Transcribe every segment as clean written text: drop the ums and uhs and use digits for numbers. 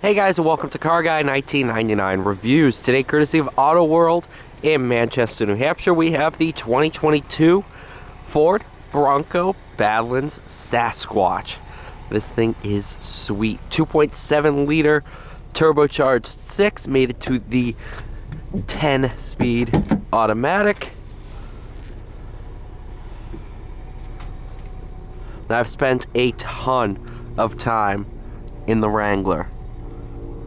Hey guys, and welcome to Car Guy 1999 Reviews. Today, courtesy of Autoworld in Manchester, New Hampshire, we have the 2022 Ford Bronco Badlands Sasquatch. This thing is sweet. 2.7 liter turbocharged 6, made it to the 10-speed automatic. Now, I've spent a ton of time in the Wrangler,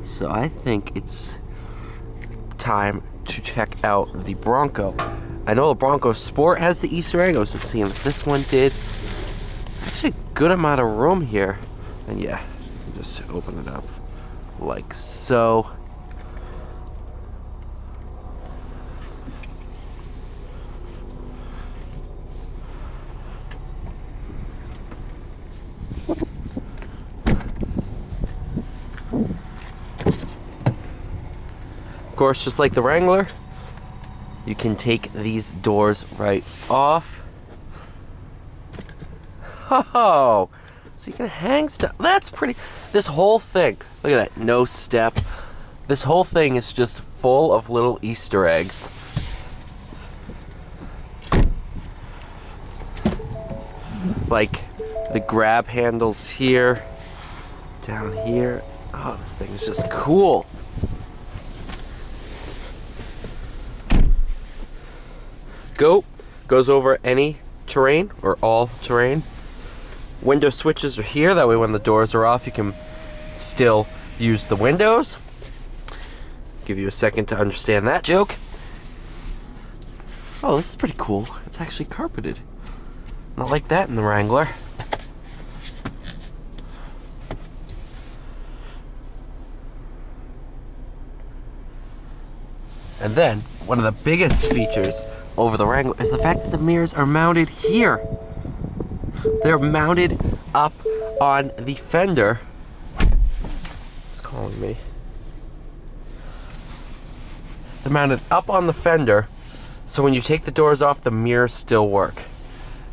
so I think it's time to check out the Bronco. I know the Bronco Sport has the Easter egg. I was just seeing if this one did. Actually, a good amount of room here. And yeah, just open it up like so. Of course, just like the Wrangler, you can take these doors right off. Oh, so you can hang stuff. That's pretty. This whole thing, look at that, no step. This whole thing is just full of little Easter eggs. Like the grab handles here, down here. Oh, this thing is just cool. Goes over any terrain or all terrain. Window switches are here, that way when the doors are off you can still use the windows. Give you a second to understand that joke. Oh, this is pretty cool. It's actually carpeted. Not like that in the Wrangler. And then, one of the biggest features over the Wrangler is the fact that the mirrors are mounted here. They're mounted up on the fender. It's calling me. They're mounted up on the fender, so when you take the doors off, the mirrors still work.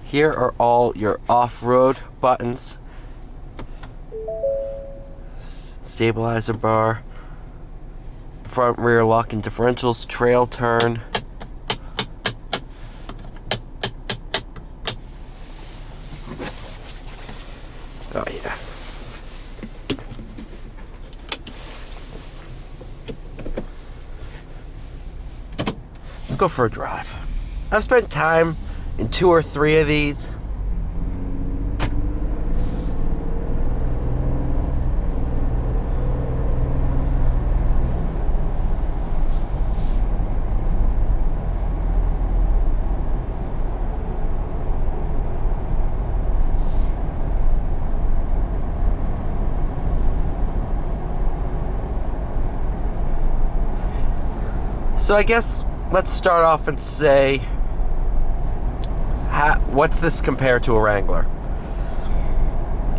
Here are all your off-road buttons. Stabilizer bar, front rear lock and differentials, trail turn. Oh yeah. Let's go for a drive. I've spent time in 2 or 3 of these. So I guess let's start off and say, what's this compared to a Wrangler?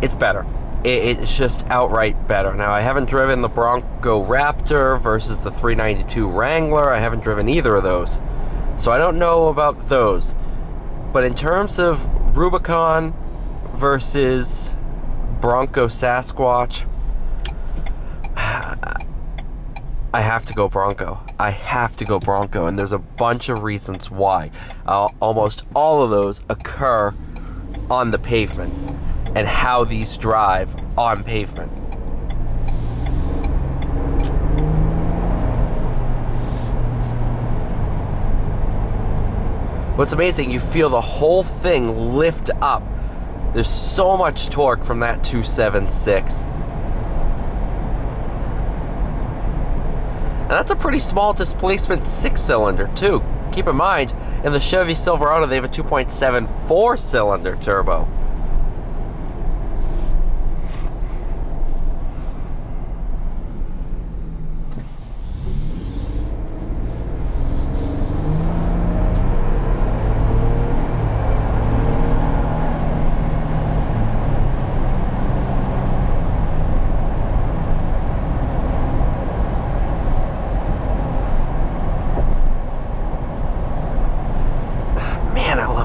It's better. It's just outright better. Now, I haven't driven the Bronco Raptor versus the 392 Wrangler. I haven't driven either of those, so I don't know about those. But in terms of Rubicon versus Bronco Sasquatch, I have to go Bronco. I have to go Bronco, and there's a bunch of reasons why. Almost all of those occur on the pavement and how these drive on pavement. What's amazing, you feel the whole thing lift up. There's so much torque from that 276. And that's a pretty small displacement 6-cylinder too. Keep in mind, in the Chevy Silverado they have a 2.7 4-cylinder turbo.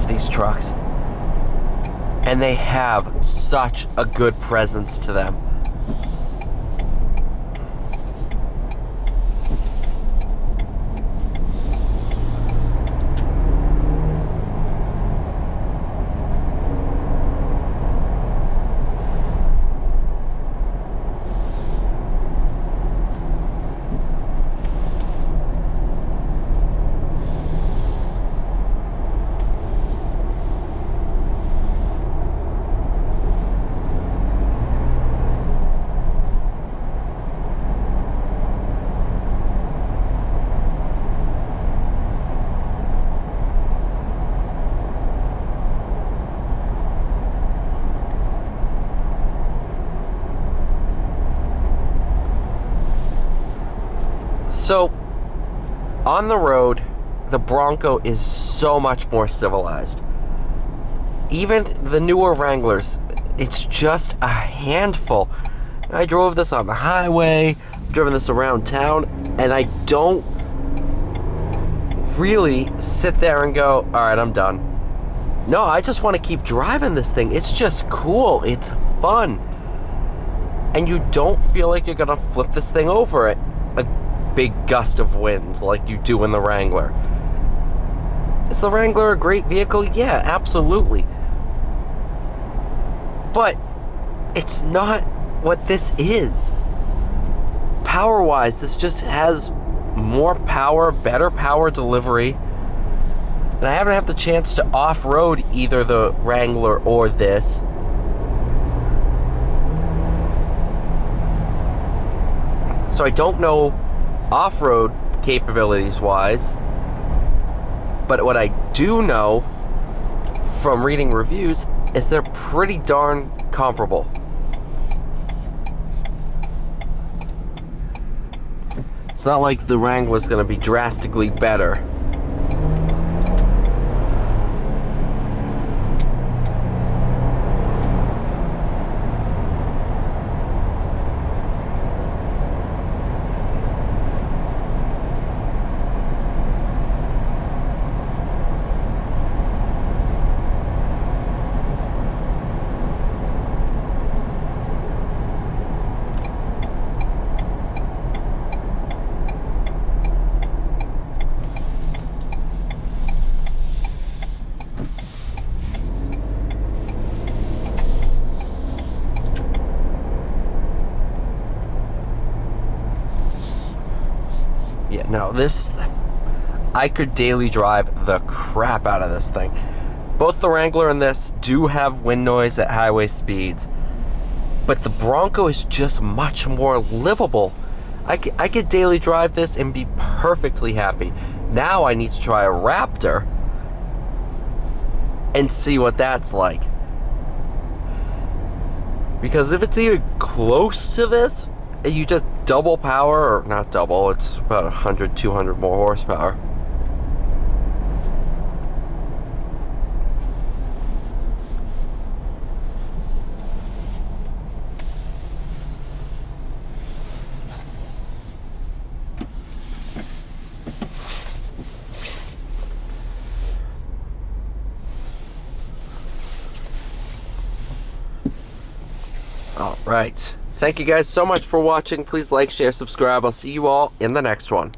These trucks, and they have such a good presence to them. So, on the road, the Bronco is so much more civilized. Even the newer Wranglers, it's just a handful. I drove this on the highway, driven this around town, and I don't really sit there and go, alright, I'm done. No, I just want to keep driving this thing. It's just cool. It's fun. And you don't feel like you're going to flip this thing over at a big gust of wind like you do in the Wrangler. Is the Wrangler a great vehicle? Yeah, absolutely. But it's not what this is. Power-wise, this just has more power, better power delivery. And I haven't had the chance to off-road either the Wrangler or this. So I don't know off-road capabilities-wise. But what I do know from reading reviews is they're pretty darn comparable. It's not like the Wrangler's going to be drastically better. Yeah, no, this, I could daily drive the crap out of this thing. Both the Wrangler and this do have wind noise at highway speeds, but the Bronco is just much more livable. I could daily drive this and be perfectly happy. Now I need to try a Raptor and see what that's like. Because if it's even close to this, you just double power, or not double, it's about 100, 200 more horsepower. All right. Thank you guys so much for watching. Please like, share, subscribe. I'll see you all in the next one.